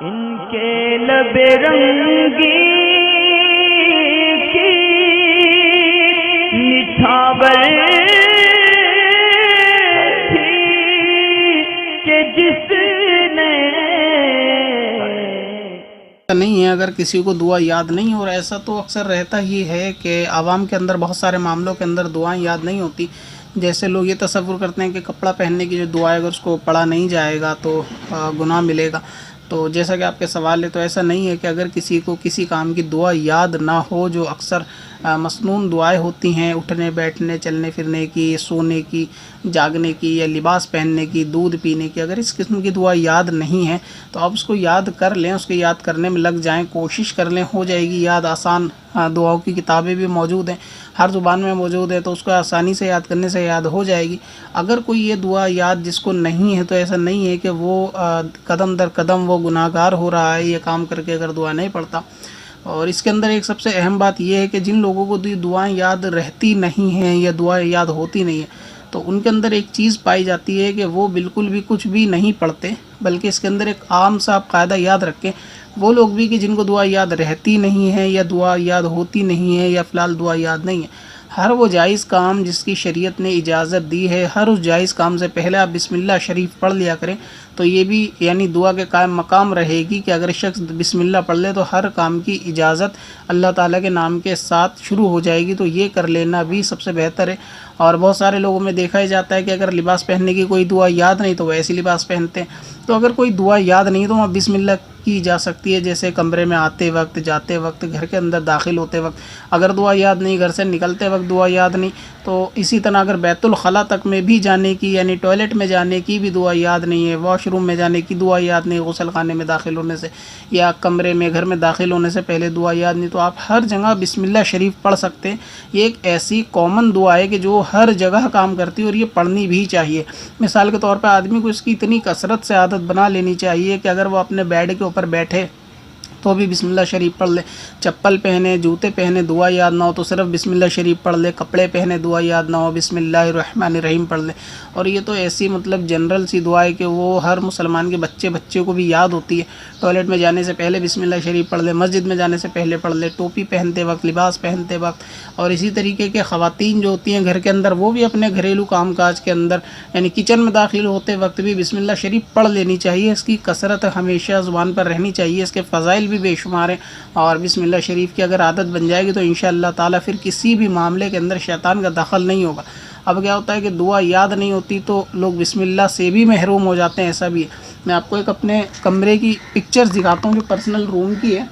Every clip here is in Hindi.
इनके लबे रंगी की निछावर थी कि जिसने नहीं है। अगर किसी को दुआ याद नहीं, और ऐसा तो अक्सर रहता ही है कि आवाम के अंदर बहुत सारे मामलों के अंदर दुआएं याद नहीं होती। जैसे लोग ये तसव्वुर करते हैं कि कपड़ा पहनने की जो दुआ है अगर उसको पढ़ा नहीं जाएगा तो गुनाह मिलेगा। तो जैसा कि आपके सवाल है, तो ऐसा नहीं है कि अगर किसी को किसी काम की दुआ याद ना हो, जो अक्सर मसनून दुआएं होती हैं उठने बैठने चलने फिरने की, सोने की, जागने की, या लिबास पहनने की, दूध पीने की, अगर इस किस्म की दुआ याद नहीं है तो आप उसको याद कर लें, उसके याद करने में लग जाएं, कोशिश कर लें, हो जाएगी याद आसान। दुआओं की किताबें भी मौजूद हैं, हर ज़ुबान में मौजूद है, तो उसको आसानी से याद करने से याद हो जाएगी। अगर कोई ये दुआ याद जिसको नहीं है, तो ऐसा नहीं है कि वो कदम दर कदम वो गुनाहगार हो रहा है ये काम करके अगर दुआ नहीं पढ़ता। और इसके अंदर एक सबसे अहम बात यह है कि जिन लोगों को दुआएं याद रहती नहीं हैं या दुआएं याद होती नहीं है, तो उनके अंदर एक चीज़ पाई जाती है कि वो बिल्कुल भी कुछ भी नहीं पढ़ते। बल्कि इसके अंदर एक आम सा आप कायदा याद रखें, वो लोग भी कि जिनको दुआ याद रहती नहीं है या दुआ याद होती नहीं है या फ़िलहाल दुआ याद नहीं है, हर वो जायज़ काम जिसकी शरीयत ने इजाज़त दी है, हर उस जायज़ काम से पहले आप बिस्मिल्लाह शरीफ पढ़ लिया करें। तो ये भी यानी दुआ के कायम मकाम रहेगी कि अगर शख्स बिस्मिल्लाह पढ़ ले तो हर काम की इजाज़त अल्लाह ताला के नाम के साथ शुरू हो जाएगी। तो ये कर लेना भी सबसे बेहतर है। और बहुत सारे लोगों में देखा ही जाता है कि अगर लिबास पहनने की कोई दुआ याद नहीं तो वो ऐसी लिबास पहनते हैं। तो अगर कोई दुआ याद नहीं तो वहाँ बिस्मिल्लाह की जा सकती है, जैसे कमरे में आते वक्त, जाते वक्त, घर के अंदर दाखिल होते वक्त अगर दुआ याद नहीं, घर से निकलते वक्त दुआ याद नहीं, तो इसी तरह अगर बैतुल खला तक में भी जाने की यानी टॉयलेट में जाने की भी दुआ याद नहीं है, वॉशरूम में जाने की दुआ याद नहीं, गुसल खाने में दाखिल होने से या कमरे में घर में दाखिल होने से पहले दुआ याद नहीं, तो आप हर जगह बिस्मिल्लाह शरीफ पढ़ सकते हैं। ये एक ऐसी कॉमन दुआ है कि जो हर जगह काम करती है और ये पढ़नी भी चाहिए। मिसाल के तौर पर आदमी को इसकी इतनी कसरत से आदत बना लेनी चाहिए कि अगर वो अपने बेड के ऊपर बैठे तो भी बिस्मिल्लाह शरीफ पढ़ ले, चप्पल पहने, जूते पहने, दुआ याद ना हो तो सिर्फ बिस्मिल्लाह शरीफ पढ़ ले, कपड़े पहने, दुआ याद ना हो, बिस्मिल्लाहिर्रहमानिर्रहीम पढ़ ले। और ये तो ऐसी मतलब जनरल सी दुआ है कि वो हर मुसलमान के बच्चे को भी याद होती है। टॉयलेट में जाने से पहले बिस्मिल्लाह शरीफ पढ़ ले, मस्जिद में जाने से पहले पढ़ ले, टोपी पहनते वक्त, लिबास पहनते वक्त। और इसी तरीके के ख़वातीन जो होती हैं घर के अंदर, वो भी अपने घरेलू काम काज के अंदर यानी किचन में दाखिल होते वक्त भी बिस्मिल्लाह शरीफ पढ़ लेनी चाहिए। इसकी कसरत हमेशा ज़ुबान पर रहनी चाहिए, इसके फ़ज़ाइल भी बेशुमार हैं। और बिस्मिल्लाह शरीफ की अगर आदत बन जाएगी तो इंशाअल्लाह ताला फिर किसी भी मामले के अंदर शैतान का दखल नहीं होगा। अब क्या होता है कि दुआ याद नहीं होती तो लोग बिस्मिल्लाह से भी महरूम हो जाते हैं, ऐसा भी है। मैं आपको एक अपने कमरे की पिक्चर्स दिखाता हूँ जो पर्सनल रूम की है।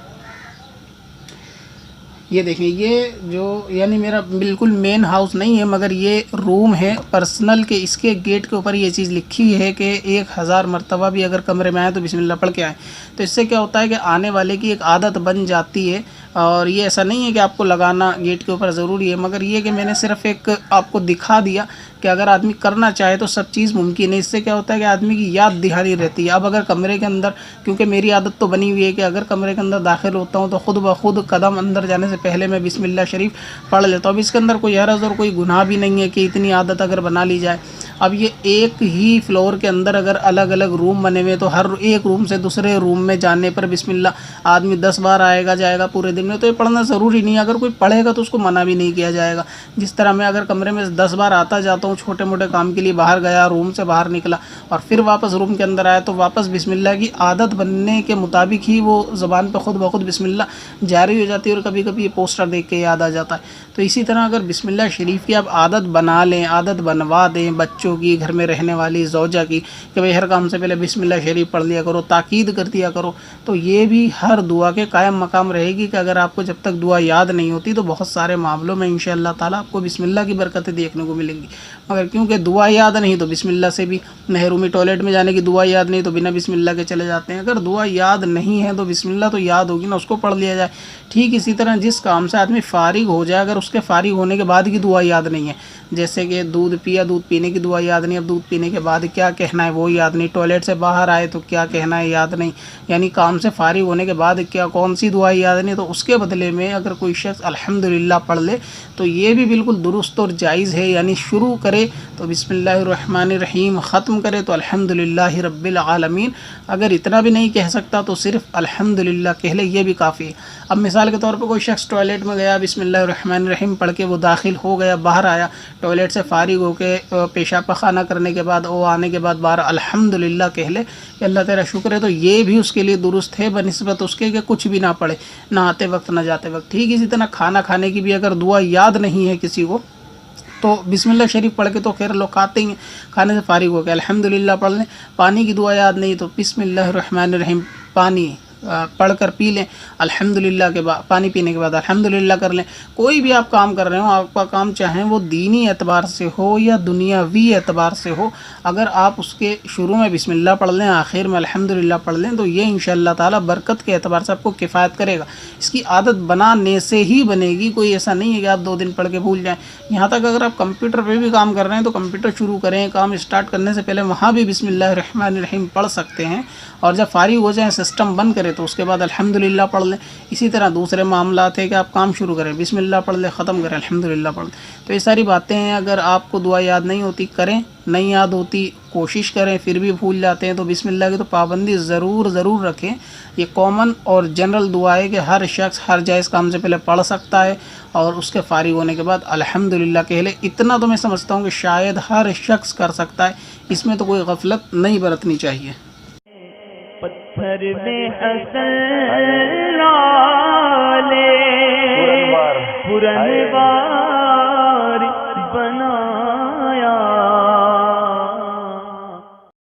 ये देखें, ये जो यानी मेरा बिल्कुल मेन हाउस नहीं है मगर ये रूम है पर्सनल के, इसके गेट के ऊपर ये चीज़ लिखी है कि 1000 मरतबा भी अगर कमरे में आए तो बिस्मिल्लाह पढ़ के आए। तो इससे क्या होता है कि आने वाले की एक आदत बन जाती है। और ये ऐसा नहीं है कि आपको लगाना गेट के ऊपर ज़रूरी है, मगर ये कि मैंने सिर्फ एक आपको दिखा दिया कि अगर आदमी करना चाहे तो सब चीज़ मुमकिन है। इससे क्या होता है कि आदमी की याद दहाड़ी रहती है। अब अगर कमरे के अंदर, क्योंकि मेरी आदत तो बनी हुई है कि अगर कमरे के अंदर दाखिल होता हूँ तो ख़ुद ब खुद कदम अंदर जाने से पहले मैं बिस्मिल्लाह शरीफ पढ़ लेता हूँ। अब इसके अंदर कोई हरज और कोई गुनाह भी नहीं है कि इतनी आदत अगर बना ली जाए। अब ये एक ही फ्लोर के अंदर अगर अलग अलग रूम बने हुए तो हर एक रूम से दूसरे रूम में जाने पर बिस्मिल्लाह आदमी 10 बार आएगा जाएगा पूरे दिन में, तो ये पढ़ना ज़रूरी नहीं है। अगर कोई पढ़ेगा तो उसको मना भी नहीं किया जाएगा। जिस तरह मैं अगर कमरे में 10 बार आता जाता हूँ छोटे मोटे काम के लिए, बाहर गया, रूम से बाहर निकला और फिर वापस रूम के अंदर आया, तो वापस बिस्मिल्लाह की आदत बनने के मुताबिक ही वो ज़बान पर खुद ब खुद बिस्मिल्लाह जारी हो जाती है। और कभी कभी ये पोस्टर देख के याद आ जाता है। तो इसी तरह अगर बिस्मिल्लाह शरीफ की आप आदत बना लें, आदत बनवा दें बच्चों की, घर में रहने वाली ज़ौजा की, कि भाई हर काम से पहले बिस्मिल्लाह शरीफ पढ़ लिया करो, ताकीद कर दिया करो, तो ये भी हर दुआ के कायम मकाम रहेगी कि अगर आपको जब तक दुआ याद नहीं होती तो बहुत सारे मामलों में इंशाअल्लाह ताला आपको बिस्मिल्लाह की बरकतें देखने को मिलेंगी। मगर क्योंकि दुआ याद नहीं तो बिस्मिल्लाह से भी महरूमी, टॉयलेट में जाने की दुआ याद नहीं तो बिना बिस्मिल्लाह के चले जाते हैं। अगर दुआ याद नहीं है तो बिस्मिल्लाह तो याद होगी ना, उसको पढ़ लिया जाए। ठीक इसी तरह जिस काम से आदमी फ़ारिग हो जाए, अगर उसके फ़ारिग होने के बाद की दुआ याद नहीं है, जैसे कि दूध पिया, दूध पीने की दुआ दुआ याद नहीं, अब दूध पीने के बाद क्या कहना है वो याद नहीं, टॉयलेट से बाहर आए तो क्या कहना है याद नहीं, यानी काम से फारिग होने के बाद क्या कौन सी दुआ याद नहीं। तो उसके बदले में अगर कोई शख्स अल्हम्दुलिल्लाह पढ़ ले तो ये भी बिल्कुल दुरुस्त और जायज़ है। यानी शुरू करे तो बिस्मिल्लाहिर्रहमानिर्रहीम, ख़त्म करे तो अल्हम्दुलिल्लाहि रब्बिल आलमीन। अगर इतना भी नहीं कह सकता तो सिर्फ अल्हम्दुलिल्लाह कह ले, ये भी काफ़ी है। अब मिसाल के तौर पर कोई शख्स टॉयलेट में गया, बिस्मिल्लाहिर्रहमानिर्रहीम पढ़ के वो दाखिल हो गया, बाहर आया, टॉयलेट से फारिग होके पेशाब पखाना करने के बाद वो आने के बाद बाहर अल्हम्दुलिल्लाह कह ले कि अल्लाह तेरा शुक्र है, तो ये भी उसके लिए दुरुस्त है बनिस्बत उसके कि कुछ भी ना पढ़े, ना आते वक्त ना जाते वक्त। ठीक इसी तरह खाना खाने की भी अगर दुआ याद नहीं है किसी को तो बिस्मिल्लाह शरीफ पढ़ के तो खैर लोग खाते ही हैं, खाने से फारिग हो गए अल्हम्दुलिल्लाह पढ़ लें। पानी की दुआ याद नहीं तो बिस्मिल्लाहिर्रहमानिर्रहीम पानी पढ़ कर पी लें, अल्हम्दुलिल्लाह के बाद पानी पीने के बाद अल्हम्दुलिल्लाह कर लें। कोई भी आप काम कर रहे हो, आपका काम चाहे वो दीनी एतबार से हो या दुनियावी एतबार से हो, अगर आप उसके शुरू में बिस्मिल्लाह पढ़ लें, आखिर में अल्हम्दुलिल्लाह पढ़ लें तो ये इंशाअल्लाह ताला बरकत के एतबार से आपको किफ़ायत करेगा। इसकी आदत बनाने से ही बनेगी, कोई ऐसा नहीं है कि आप 2 दिन पढ़ के भूल जाएँ। यहाँ तक अगर आप कंप्यूटर पर भी काम कर रहे हैं तो कंप्यूटर शुरू करें, काम स्टार्ट करने से पहले वहाँ भी बिस्मिल्लाहिर्रहमानिर्रहीम पढ़ सकते हैं, और जब फारिग हो जाए सिस्टम बंद करें तो उसके बाद अल्हम्दुलिल्लाह पढ़ लें। इसी तरह दूसरे मामलात है कि आप काम शुरू करें, बिस्मिल्लाह पढ़ लें, ख़त्म करें, अल्हम्दुलिल्लाह पढ़ लें। तो ये सारी बातें हैं, अगर आपको दुआ याद नहीं होती करें, नहीं याद होती कोशिश करें, फिर भी भूल जाते हैं तो बिस्मिल्लाह की तो पाबंदी ज़रूर रखें। ये कॉमन और जनरल दुआ है कि हर शख्स हर जायज़ काम से पहले पढ़ सकता है और उसके फारिग होने के बाद अल्हम्दुलिल्लाह कह ले। इतना तो मैं समझता हूँ कि शायद हर शख्स कर सकता है, इसमें तो कोई गफलत नहीं बरतनी चाहिए। पत्थर में हसन लाले पुरनवार